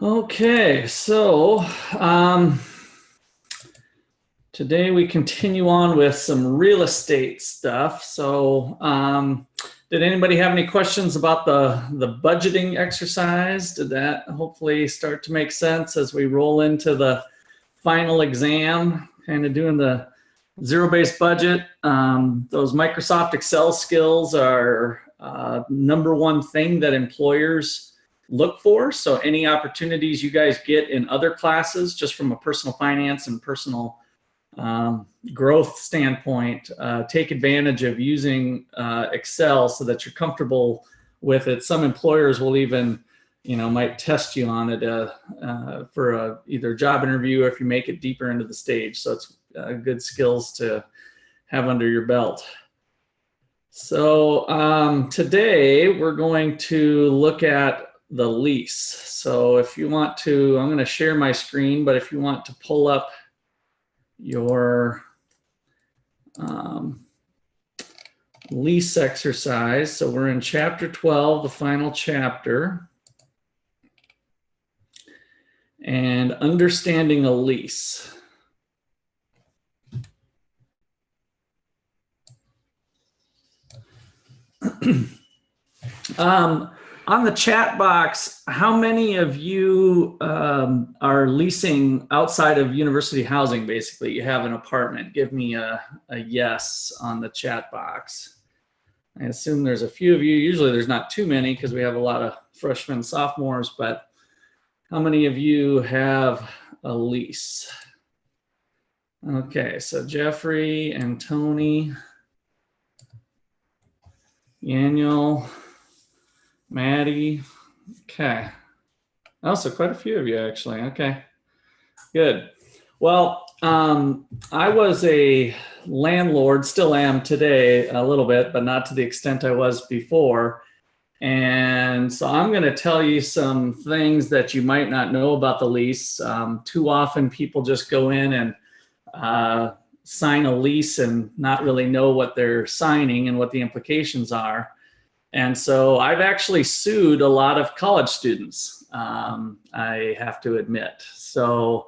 Okay, so today we continue on with some real estate stuff. So did anybody have any questions about the budgeting exercise? Did that hopefully start to make sense as we roll into the final exam, kind of doing the zero-based budget? Those Microsoft Excel skills are number one thing that employers look for. So any opportunities you guys get in other classes, just from a personal finance and personal growth standpoint, take advantage of using Excel so that you're comfortable with it. Some employers will even, might test you on it for either job interview or if you make it deeper into the stage. So it's good skills to have under your belt. So today we're going to look at the lease. So if you want to, I'm going to share my screen, but if you want to pull up your lease exercise. So we're in chapter 12, the final chapter, and understanding a lease. On the chat box, how many of you are leasing outside of university housing? Basically, you have an apartment. Give me a yes on the chat box. I assume there's a few of you. Usually there's not too many because we have a lot of freshmen, sophomores, but how many of you have a lease? Okay, so Jeffrey and Tony, Daniel, Maddie. Okay. Also, quite a few of you actually. Okay, good. Well, I was a landlord, still am today a little bit, but not to the extent I was before. And so I'm going to tell you some things that you might not know about the lease. Too often people just go in and sign a lease and not really know what they're signing and what the implications are. And so I've actually sued a lot of college students, I have to admit. So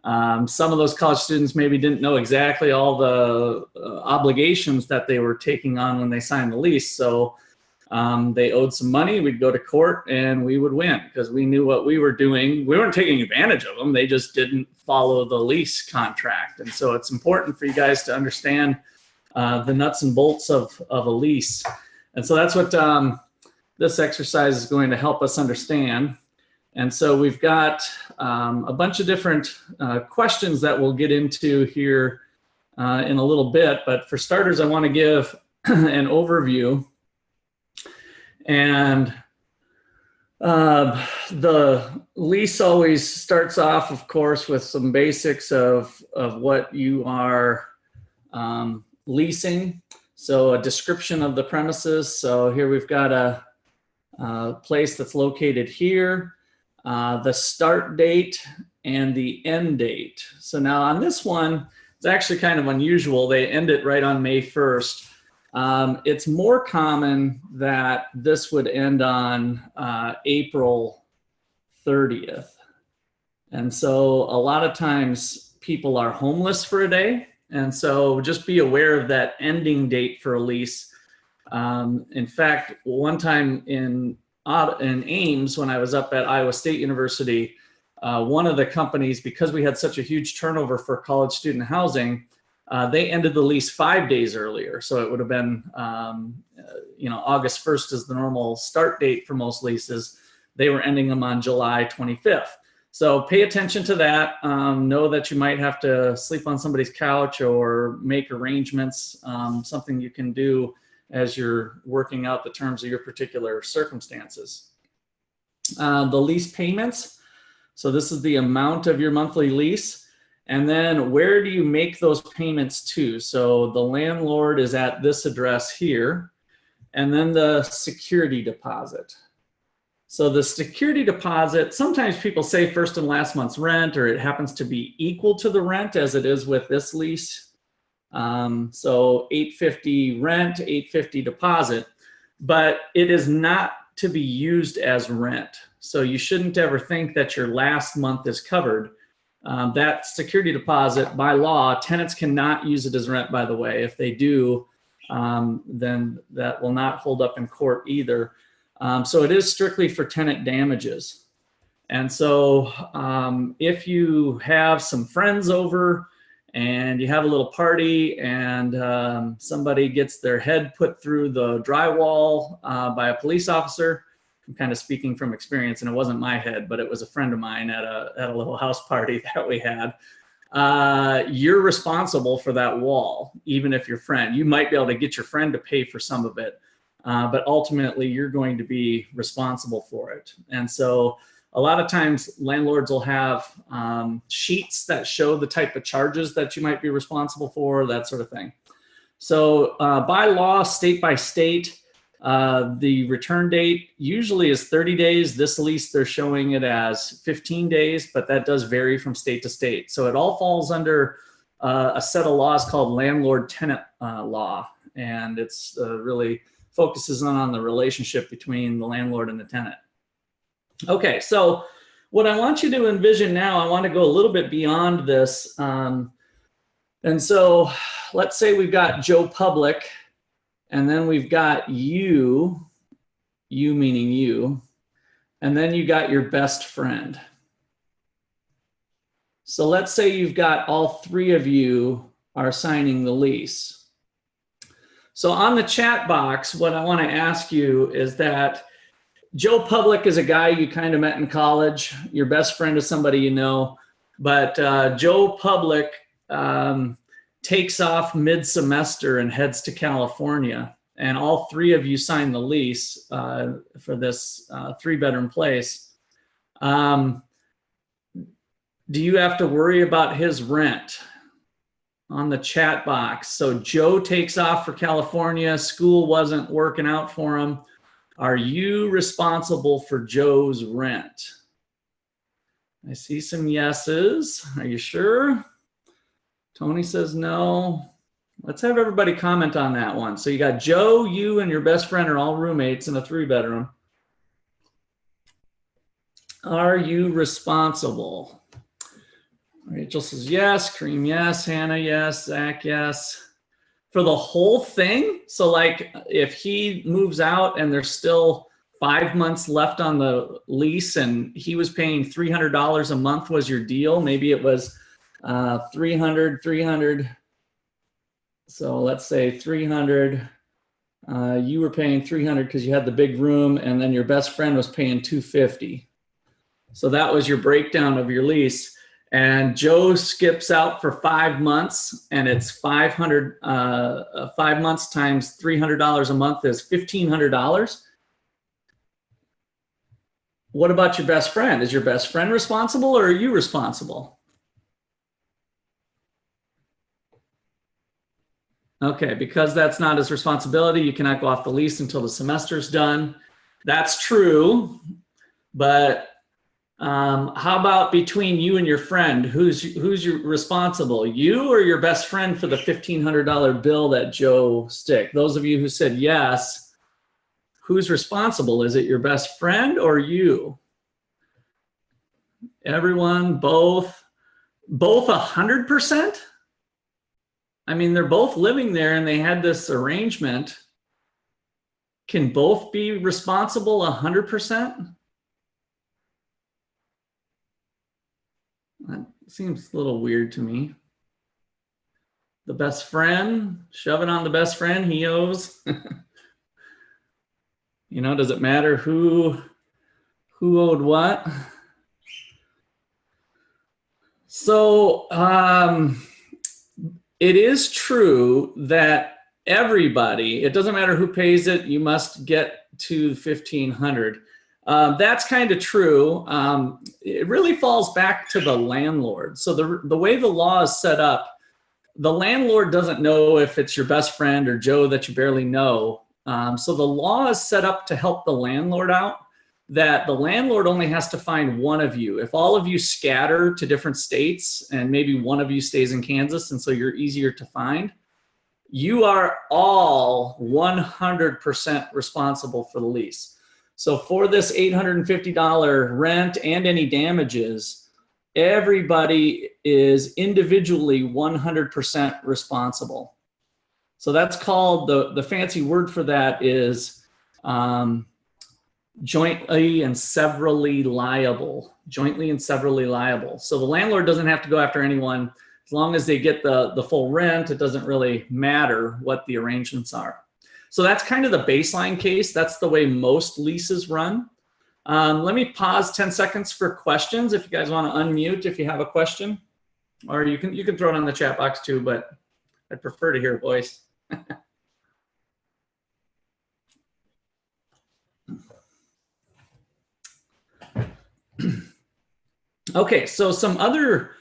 some of those college students maybe didn't know exactly all the obligations that they were taking on when they signed the lease. So they owed some money. We'd go to court and we would win because we knew what we were doing. We weren't taking advantage of them. They just didn't follow the lease contract. And so it's important for you guys to understand the nuts and bolts of a lease. And so that's what this exercise is going to help us understand. And so we've got a bunch of different questions that we'll get into here in a little bit. But for starters, I want to give an overview. And the lease always starts off, of course, with some basics of what you are leasing. So a description of the premises. So here we've got a place that's located here, the start date and the end date. So now on this one, it's actually kind of unusual. They end it right on May 1st. It's more common that this would end on April 30th. And so a lot of times people are homeless for a day. And so just be aware of that ending date for a lease. In fact, one time in Ames, when I was up at Iowa State University, one of the companies, because we had such a huge turnover for college student housing, they ended the lease 5 days earlier. So it would have been, August 1st is the normal start date for most leases. They were ending them on July 25th. So pay attention to that. Know that you might have to sleep on somebody's couch or make arrangements, something you can do as you're working out the terms of your particular circumstances. The lease payments. So this is the amount of your monthly lease. And then where do you make those payments to? So the landlord is at this address here. And then the security deposit. So the security deposit, sometimes people say first and last month's rent, or it happens to be equal to the rent as it is with this lease. So $850 rent, $850 deposit, but it is not to be used as rent. So you shouldn't ever think that your last month is covered. That security deposit, by law, tenants cannot use it as rent, by the way. If they do, then that will not hold up in court either. So it is strictly for tenant damages. And so if you have some friends over and you have a little party and somebody gets their head put through the drywall by a police officer, I'm kind of speaking from experience, and it wasn't my head, but it was a friend of mine at a little house party that we had. You're responsible for that wall, even if your friend, you might be able to get your friend to pay for some of it, but ultimately you're going to be responsible for it. And so a lot of times landlords will have sheets that show the type of charges that you might be responsible for, that sort of thing. So by law, state by state, the return date usually is 30 days. This lease, they're showing it as 15 days, but that does vary from state to state. So it all falls under a set of laws called Landlord Tenant Law. And it's really focuses on the relationship between the landlord and the tenant. Okay, so what I want you to envision now, I want to go a little bit beyond this. And so let's say we've got Joe Public, and then we've got you meaning you, and then you got your best friend. So let's say you've got all three of you are signing the lease. So on the chat box, what I want to ask you is that Joe Public is a guy you kind of met in college. Your best friend is somebody you know, but Joe Public takes off mid-semester and heads to California, and all three of you sign the lease for this 3-bedroom place. Do you have to worry about his rent? On the chat box. So Joe takes off for California. School wasn't working out for him. Are you responsible for Joe's rent? I see some yeses. Are you sure? Tony says no. Let's have everybody comment on that one. So you got Joe, you, and your best friend are all roommates in a 3-bedroom. Are you responsible? Rachel says yes. Kareem, yes. Hannah, yes. Zach, yes. For the whole thing? So like if he moves out and there's still 5 months left on the lease and he was paying $300 a month was your deal, maybe it was 300. So let's say 300. You were paying 300 because you had the big room, and then your best friend was paying 250. So that was your breakdown of your lease. And Joe skips out for 5 months, and it's 500. 5 months times $300 a month is $1,500. What about your best friend? Is your best friend responsible, or are you responsible? Okay, because that's not his responsibility, you cannot go off the lease until the semester's done. That's true, but how about between you and your friend? Who's responsible? You or your best friend for the $1,500 bill that Joe stick? Those of you who said yes, who's responsible? Is it your best friend or you? Everyone, both 100%? I mean, they're both living there and they had this arrangement. Can both be responsible 100%? That seems a little weird to me. The best friend, shove it on the best friend, he owes. You know, does it matter who owed what? So it is true that everybody, it doesn't matter who pays it, you must get to 1,500. That's kind of true. It really falls back to the landlord. So the way the law is set up, the landlord doesn't know if it's your best friend or Joe that you barely know. So the law is set up to help the landlord out, that the landlord only has to find one of you. If all of you scatter to different states and maybe one of you stays in Kansas and so you're easier to find, you are all 100% responsible for the lease. So for this $850 rent and any damages, everybody is individually 100% responsible. So that's called, the fancy word for that is jointly and severally liable. Jointly and severally liable. So the landlord doesn't have to go after anyone. As long as they get the full rent, it doesn't really matter what the arrangements are. So that's kind of the baseline case. That's the way most leases run. Let me pause 10 seconds for questions if you guys want to unmute if you have a question. Or you can throw it on the chat box too, but I'd prefer to hear a voice. Okay, so some other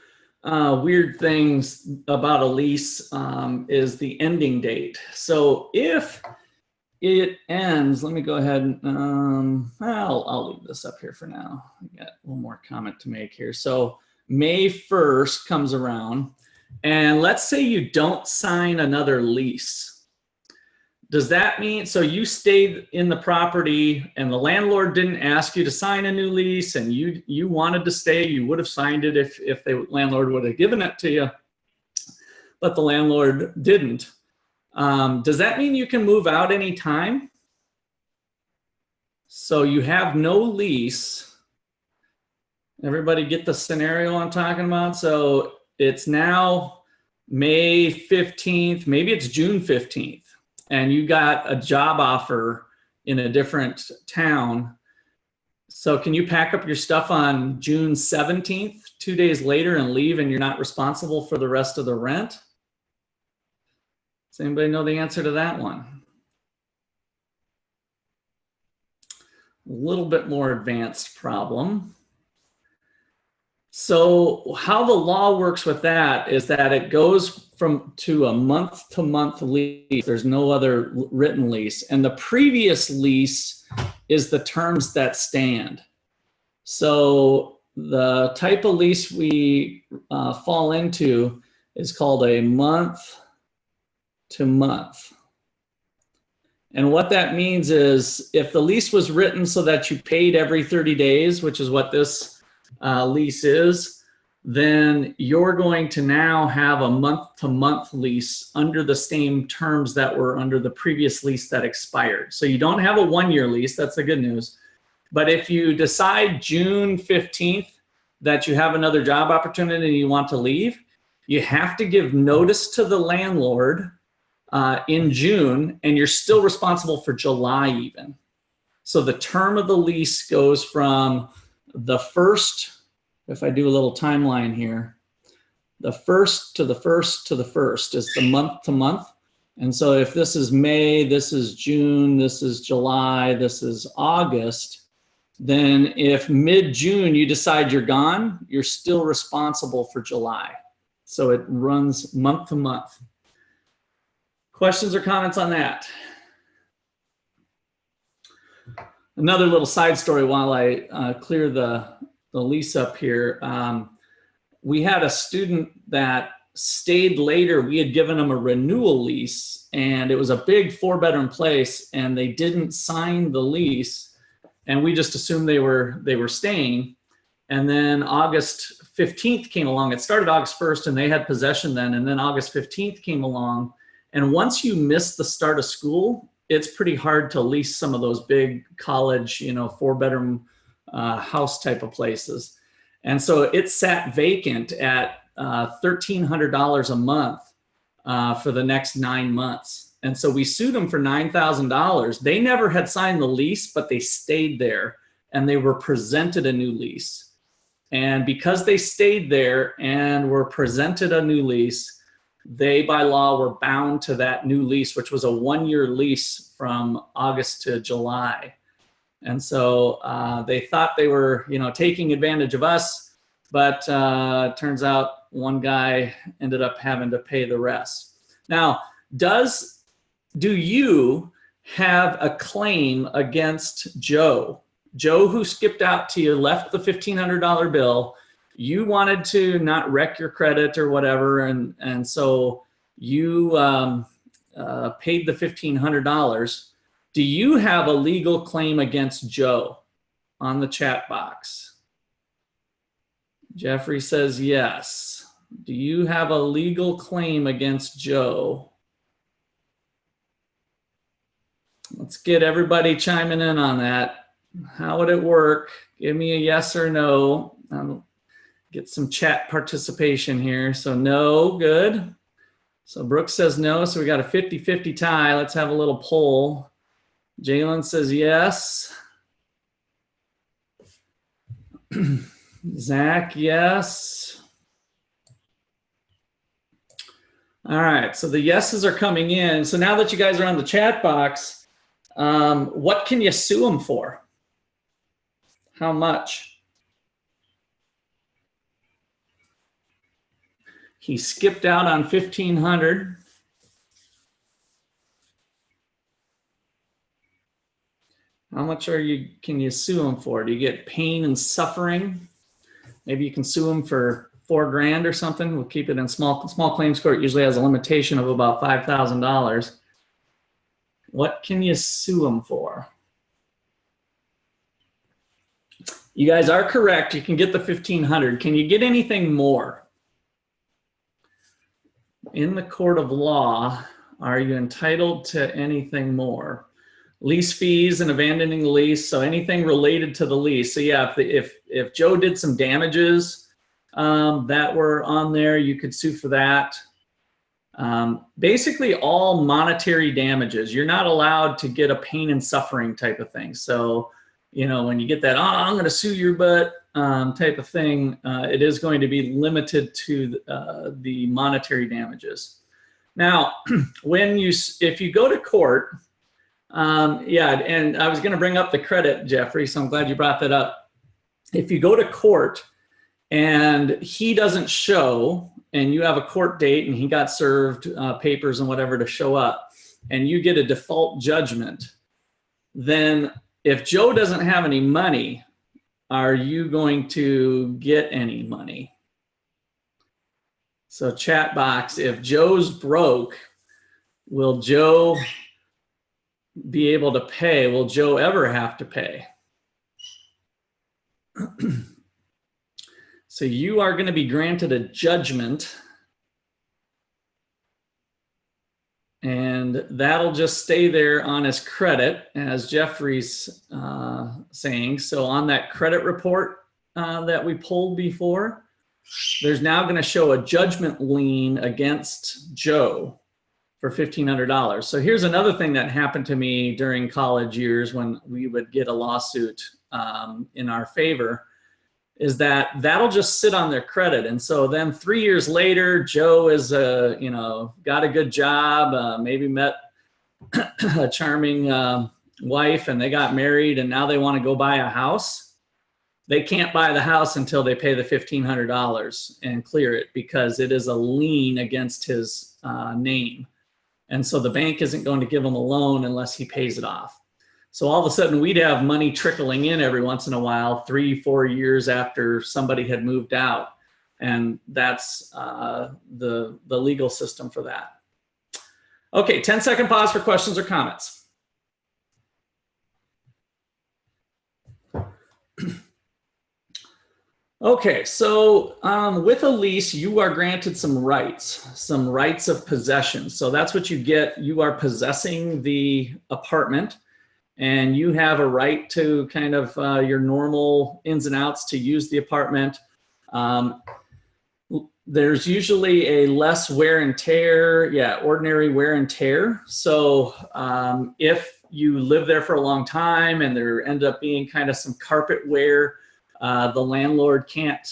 weird things about a lease is the ending date. So if it ends, let me go ahead and I'll leave this up here for now. I got one more comment to make here. So May 1st comes around, and let's say you don't sign another lease. Does that mean, so you stayed in the property and the landlord didn't ask you to sign a new lease and you wanted to stay, you would have signed it if the landlord would have given it to you, but the landlord didn't. Does that mean you can move out anytime? So you have no lease. Everybody get the scenario I'm talking about? So it's now May 15th, maybe it's June 15th. And you got a job offer in a different town. So can you pack up your stuff on June 17th, 2 days later, and leave, and you're not responsible for the rest of the rent? Does anybody know the answer to that one? A little bit more advanced problem. So how the law works with that is that it goes to a month-to-month lease. There's no other written lease. And the previous lease is the terms that stand. So the type of lease we fall into is called a month-to-month. And what that means is if the lease was written so that you paid every 30 days, which is what this lease is, then you're going to now have a month-to-month lease under the same terms that were under the previous lease that expired. So you don't have a one-year lease, that's the good news. But if you decide June 15th that you have another job opportunity and you want to leave, you have to give notice to the landlord in June, and you're still responsible for July even. So the term of the lease goes from the first, if I do a little timeline here, the first to the first to the first is the month to month. And so if this is May, this is June, this is July, this is August, then if mid-June you decide you're gone, you're still responsible for July. So it runs month to month. Questions or comments on that? Another little side story while I clear the lease up here. We had a student that stayed later. We had given them a renewal lease, and it was a big 4-bedroom place, and they didn't sign the lease, and we just assumed they were staying. And then August 15th came along. It started August 1st, and they had possession then, and then August 15th came along. And once you miss the start of school, it's pretty hard to lease some of those big college, 4-bedroom house type of places. And so it sat vacant at $1,300 a month for the next 9 months. And so we sued them for $9,000. They never had signed the lease, but they stayed there and they were presented a new lease. And because they stayed there and were presented a new lease, they by law were bound to that new lease, which was a 1-year lease from August to July. And so they thought they were, taking advantage of us, but turns out one guy ended up having to pay the rest. Now, do you have a claim against Joe? Joe, who skipped out to you, left the $1,500 bill. You wanted to not wreck your credit or whatever, and so you paid the $1,500. Do you have a legal claim against Joe? On the chat box. Jeffrey says yes. Do you have a legal claim against Joe? Let's get everybody chiming in on that. How would it work? Give me a yes or no. Get some chat participation here. So no, good. So Brooks says no, so we got a 50-50 tie. Let's have a little poll. Jalen says yes. Zach, yes. All right, so the yeses are coming in. So now that you guys are on the chat box, what can you sue them for? How much? He skipped out on 1,500. How much can you sue him for? Do you get pain and suffering? Maybe you can sue him for $4 grand or something. We'll keep it in small claims court. Usually has a limitation of about $5,000. What can you sue him for? You guys are correct. You can get the 1,500. Can you get anything more? In the court of law, are you entitled to anything more? Lease fees and abandoning the lease, so anything related to the lease. So yeah, if Joe did some damages that were on there, you could sue for that. Basically all monetary damages. You're not allowed to get a pain and suffering type of thing. So, you know, when you get that, oh, I'm going to sue your butt type of thing, it is going to be limited to the monetary damages. Now, if you go to court, yeah, and I was going to bring up the credit, Jeffrey, so I'm glad you brought that up. If you go to court and he doesn't show, and you have a court date and he got served papers and whatever to show up, and you get a default judgment, then if Joe doesn't have any money, are you going to get any money? So chat box, if Joe's broke, will Joe be able to pay? Will Joe ever have to pay? So you are going to be granted a judgment, and that'll just stay there on his credit, as Jeffrey's saying. So on that credit report that we pulled before, there's now going to show a judgment lien against Joe for $1,500. So here's another thing that happened to me during college years when we would get a lawsuit in our favor, is that'll just sit on their credit. And so then 3 years later, Joe is, got a good job, maybe met a charming wife, and they got married, and now they want to go buy a house. They can't buy the house until they pay the $1,500 and clear it, because it is a lien against his name. And so the bank isn't going to give him a loan unless he pays it off. So all of a sudden we'd have money trickling in every once in a while, 3-4 years after somebody had moved out. And that's the legal system for that. Okay, 10-second pause for questions or comments. Okay, so with a lease, you are granted some rights of possession. So that's what you get. You are possessing the apartment, and you have a right to kind of your normal ins and outs to use the apartment. There's usually a less wear and tear, ordinary wear and tear. So if you live there for a long time and there end up being kind of some carpet wear, the landlord can't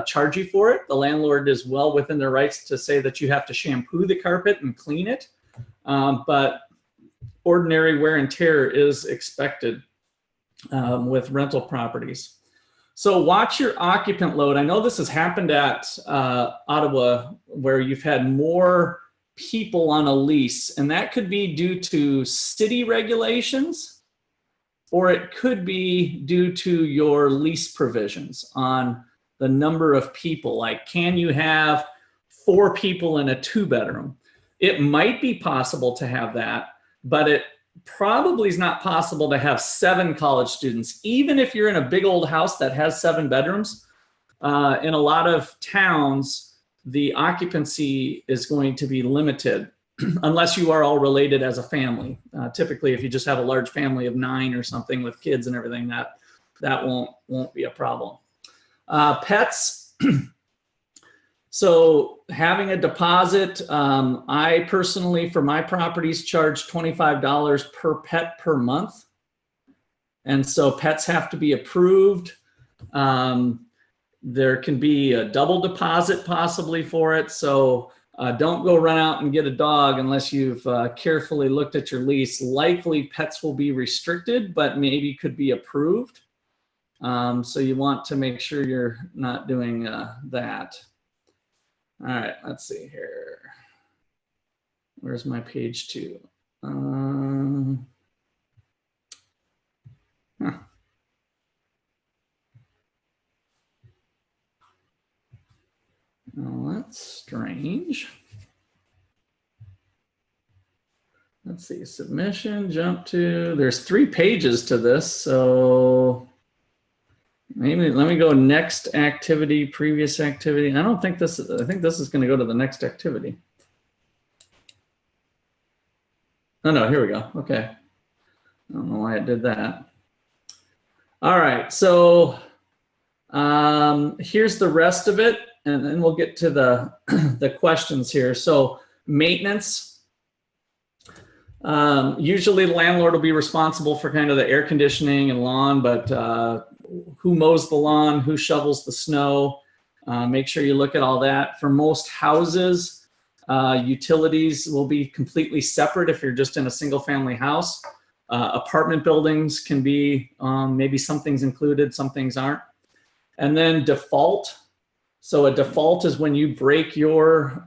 charge you for it. The landlord is well within their rights to say that you have to shampoo the carpet and clean it. But ordinary wear and tear is expected with rental properties. So watch your occupant load. I know this has happened at Ottawa, where you've had more people on a lease, and that could be due to city regulations, or it could be due to your lease provisions on the number of people. Like, can you have 4 people in a 2-bedroom? It might be possible to have that, but probably is not possible to have 7 college students, even if you're in a big old house that has 7 bedrooms. In a lot of towns, the occupancy is going to be limited unless you are all related as a family. Typically, if you just have a large family of 9 or something with kids and everything, that won't be a problem. Pets. So having a deposit, I personally, for my properties, charge $25 per pet per month. And so pets have to be approved. There can be a double deposit possibly for it. So don't go run out and get a dog unless you've carefully looked at your lease. Likely pets will be restricted, but maybe could be approved. So you want to make sure you're not doing that. All right, let's see here. Where's my page 2? Huh. Well, that's strange. Let's see, submission, jump to, there's 3 pages to this. So maybe let me go next activity, previous activity. I don't think this, I think this is going to go to the next activity. Oh no, here we go. Okay. I don't know why it did that. All right, so here's the rest of it, and then we'll get to the, the questions here. So maintenance. Usually the landlord will be responsible for kind of the air conditioning and lawn, but who mows the lawn, who shovels the snow, make sure you look at all that. For most houses, utilities will be completely separate if you're just in a single family house. Apartment buildings can be, maybe some things included, some things aren't. And then default. So a default is when you break your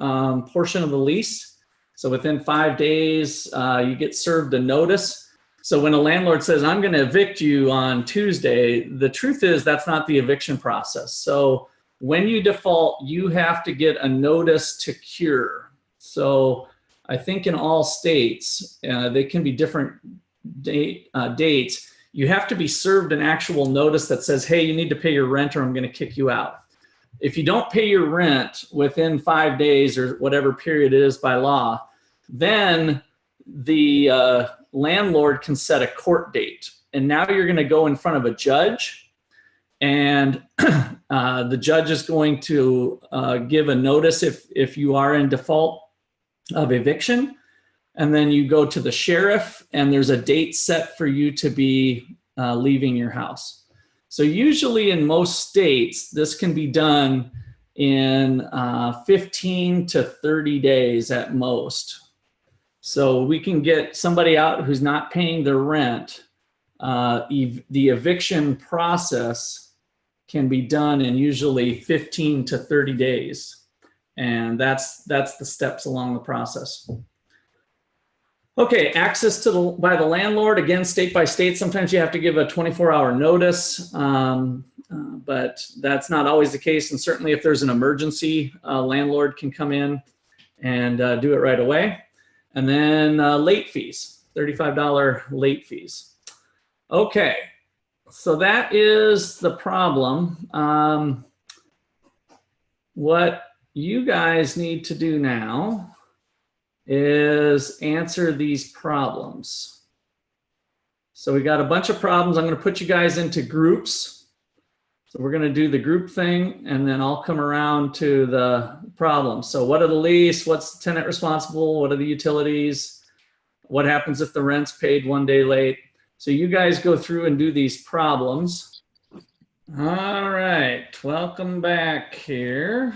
portion of the lease. So within 5 days, you get served a notice. So when a landlord says, I'm going to evict you on Tuesday, the truth is that's not the eviction process. So when you default, you have to get a notice to cure. So I think in all states, they can be different dates. You have to be served an actual notice that says, hey, you need to pay your rent or I'm going to kick you out. If you don't pay your rent within 5 days or whatever period it is by law, then the landlord can set a court date. And now you're going to go in front of a judge, and the judge is going to give a notice if you are in default of eviction. And then you go to the sheriff, and there's a date set for you to be leaving your house. So usually in most states, this can be done in 15 to 30 days at most. So we can get somebody out who's not paying their rent. The eviction process can be done in usually 15 to 30 days. And that's the steps along the process. Okay, access to by the landlord, again, state by state. Sometimes you have to give a 24-hour notice, but that's not always the case. And certainly if there's an emergency, landlord can come in and do it right away. And then late fees, $35 late fees. Okay, so that is the problem. What you guys need to do now is answer these problems. So we got a bunch of problems. I'm going to put you guys into groups. So we're going to do the group thing, and then I'll come around to the problems. So what are the lease? What's the tenant responsible? What are the utilities? What happens if the rent's paid 1 day late? So you guys go through and do these problems. All right, welcome back here.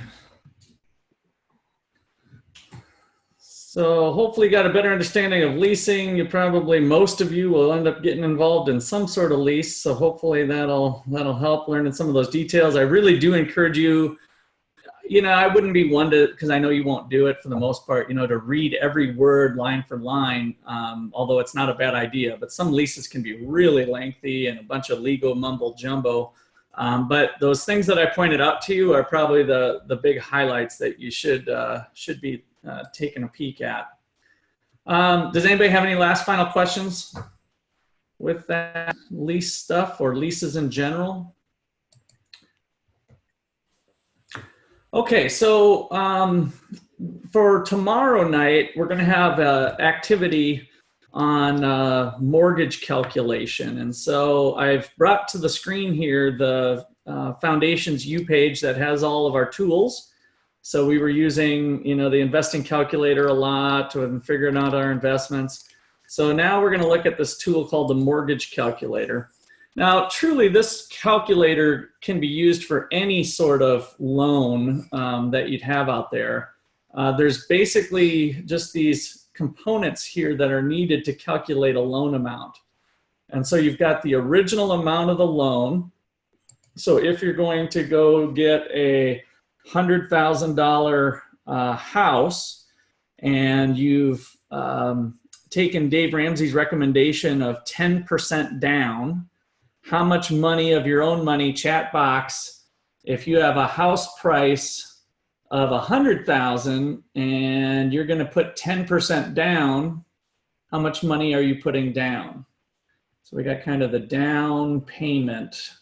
So hopefully you got a better understanding of leasing. You probably, most of you will end up getting involved in some sort of lease. So hopefully that'll help learning some of those details. I really do encourage you, I wouldn't be one to, because I know you won't do it for the most part, to read every word line for line, although it's not a bad idea. But some leases can be really lengthy and a bunch of legal mumbo jumbo. But those things that I pointed out to you are probably the big highlights that you should be taking a peek at. Does anybody have any last final questions with that lease stuff or leases in general? Okay, so for tomorrow night, we're going to have an activity on mortgage calculation. And so I've brought to the screen here the Foundations U page that has all of our tools. So we were using, you know, the investing calculator a lot to figuring out our investments. So now we're going to look at this tool called the mortgage calculator. Now, truly, this calculator can be used for any sort of loan that you'd have out there. There's basically just these components here that are needed to calculate a loan amount. And so you've got the original amount of the loan. So if you're going to go get a $100,000 house and you've taken Dave Ramsey's recommendation of 10% down, how much money of your own money, chat box, if you have a house price of $100,000 and you're going to put 10% down, how much money are you putting down? So we got kind of the down payment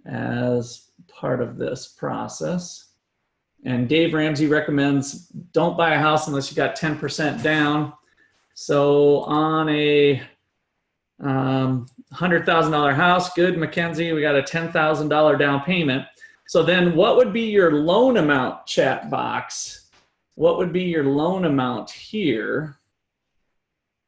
as part of this process. And Dave Ramsey recommends don't buy a house unless you got 10% down. So on a $100,000 house, good, Mackenzie, we got a $10,000 down payment. So then what would be your loan amount, chat box? What would be your loan amount here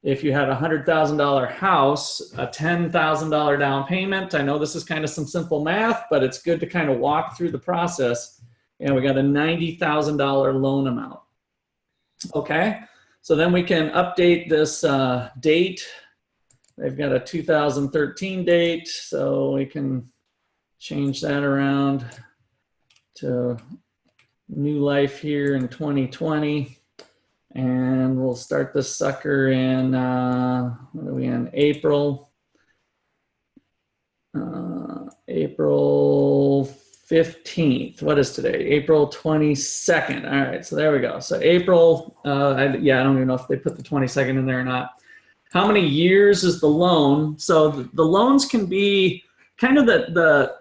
if you had a $100,000 house, a $10,000 down payment? I know this is kind of some simple math, but it's good to kind of walk through the process. And we got a $90,000 loan amount. Okay, so then we can update this date. They've got a 2013 date, so we can change that around to new life here in 2020. And we'll start this sucker in, what are we in, April? April 15th. What is today? April 22nd. All right, so there we go. So April, yeah, I don't even know if they put the 22nd in there or not. How many years is the loan? So the loans can be kind of the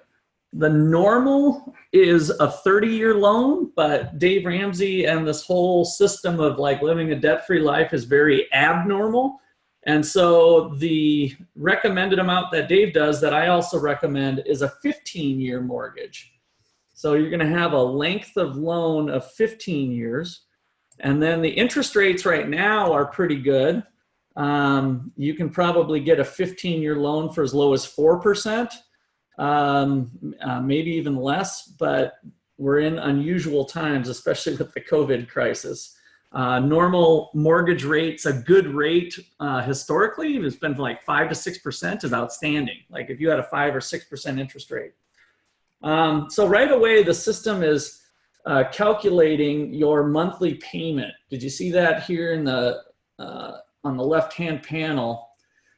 normal is a 30-year loan, but Dave Ramsey and this whole system of like living a debt-free life is very abnormal. And so the recommended amount that Dave does that I also recommend is a 15-year mortgage. So you're going to have a length of loan of 15 years. And then the interest rates right now are pretty good. You can probably get a 15-year loan for as low as 4%, maybe even less, but we're in unusual times, especially with the COVID crisis. Normal mortgage rates, a good rate historically, has been like 5 to 6% is outstanding. Like if you had a 5 or 6% interest rate. So right away, the system is calculating your monthly payment. Did you see that here in the on the left-hand panel?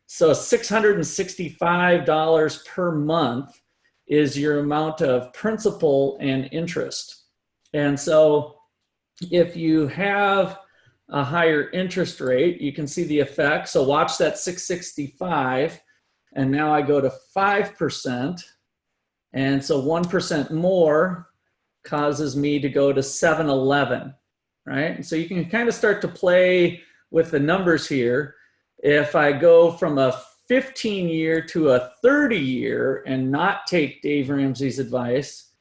So $665 per month is your amount of principal and interest. And so if you have a higher interest rate, you can see the effect. So watch that 665, and now I go to 5%. And so 1% more causes me to go to 711, right? And so you can kind of start to play with the numbers here. If I go from a 15-year to a 30-year and not take Dave Ramsey's advice,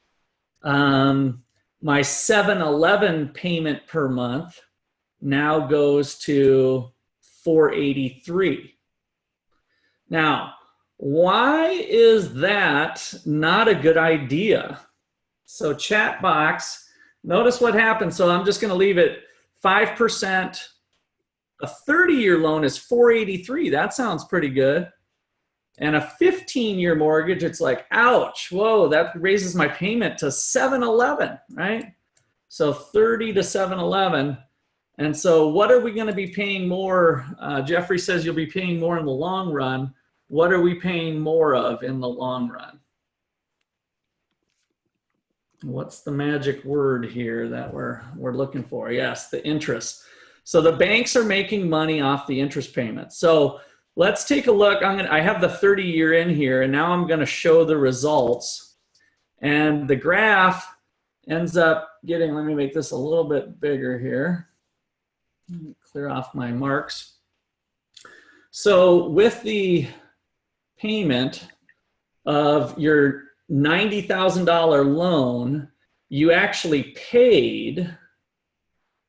my 711 payment per month now goes to 483. Now, why is that not a good idea? So chat box, notice what happened. So I'm just going to leave it 5%. A 30-year loan is 483. That sounds pretty good. And a 15-year mortgage, it's like, ouch, whoa, that raises my payment to 711, right? So 30 to 711. And so what are we going to be paying more? Jeffrey says you'll be paying more in the long run. What are we paying more of in the long run? What's the magic word here that we're looking for? Yes, the interest. So the banks are making money off the interest payment. So let's take a look. I have the 30-year in here, and now I'm going to show the results. And the graph ends up getting, let me make this a little bit bigger here. Clear off my marks. So with the payment of your $90,000 loan, you actually paid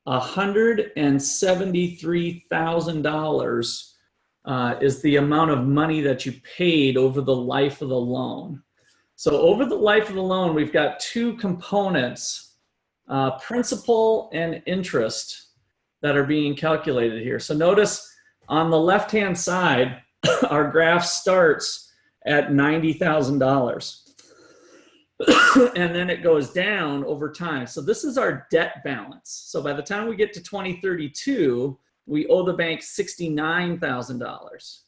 $173,000 is the amount of money that you paid over the life of the loan. So over the life of the loan, we've got two components, principal and interest, that are being calculated here. So notice on the left-hand side, our graph starts at $90,000. And then it goes down over time. So this is our debt balance. So by the time we get to 2032, we owe the bank $69,000.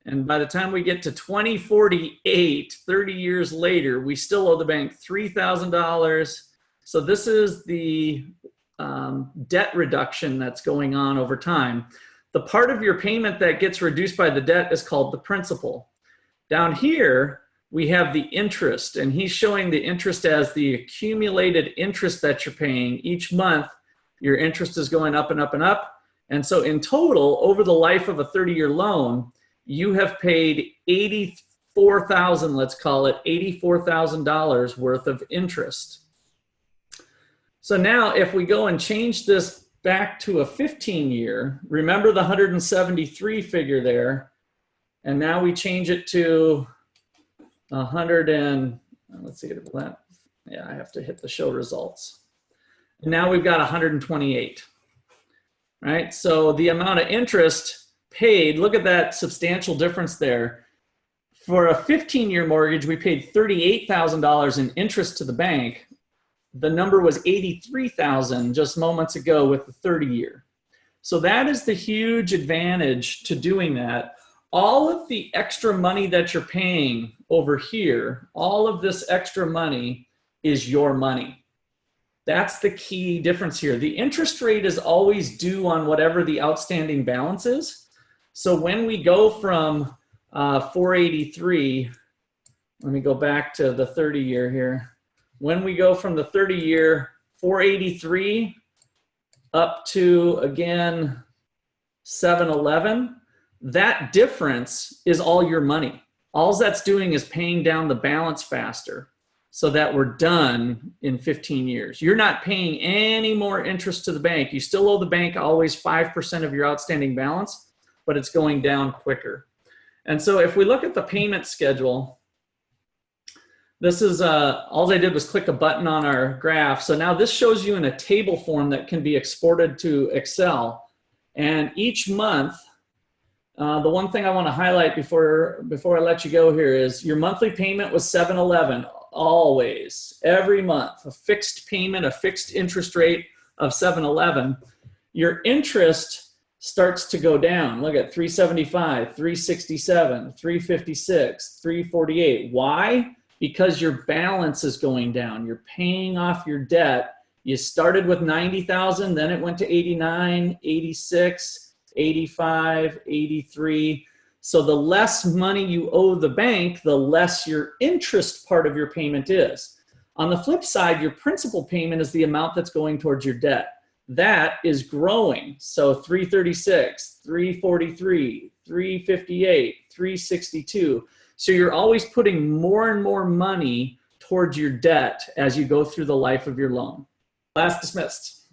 And by the time we get to 2048, 30 years later, we still owe the bank $3,000. So this is the debt reduction that's going on over time. The part of your payment that gets reduced by the debt is called the principal. Down here, we have the interest, and he's showing the interest as the accumulated interest that you're paying. Each month, your interest is going up and up and up. And so in total, over the life of a 30-year loan, you have paid $84,000, let's call it $84,000 worth of interest. So now if we go and change this back to a 15-year, remember the 173 figure there, and now we change it to 100 and, let's see, yeah, I have to hit the show results. And now we've got 128, right? So the amount of interest paid, look at that substantial difference there. For a 15-year mortgage, we paid $38,000 in interest to the bank. The number was $83,000 just moments ago with the 30-year. So that is the huge advantage to doing that. All of the extra money that you're paying over here, all of this extra money is your money. That's the key difference here. The interest rate is always due on whatever the outstanding balance is. So when we go from 483, let me go back to the 30-year here. When we go from the 30-year 483 up to, again, 711, that difference is all your money. All that's doing is paying down the balance faster so that we're done in 15 years. You're not paying any more interest to the bank. You still owe the bank always 5% of your outstanding balance, but it's going down quicker. And so if we look at the payment schedule, this is, all I did was click a button on our graph. So now this shows you in a table form that can be exported to Excel. And each month, the one thing I want to highlight before I let you go here is your monthly payment was $711, always, every month, a fixed payment, a fixed interest rate of $711. Your interest starts to go down. Look at 375, 367, 356, 348. Why? Because your balance is going down. You're paying off your debt. You started with 90,000, then it went to 89, 86, 85, 83. So the less money you owe the bank, the less your interest part of your payment is. On the flip side, your principal payment is the amount that's going towards your debt. That is growing. So 336, 343, 358, 362. So you're always putting more and more money towards your debt as you go through the life of your loan. Class dismissed.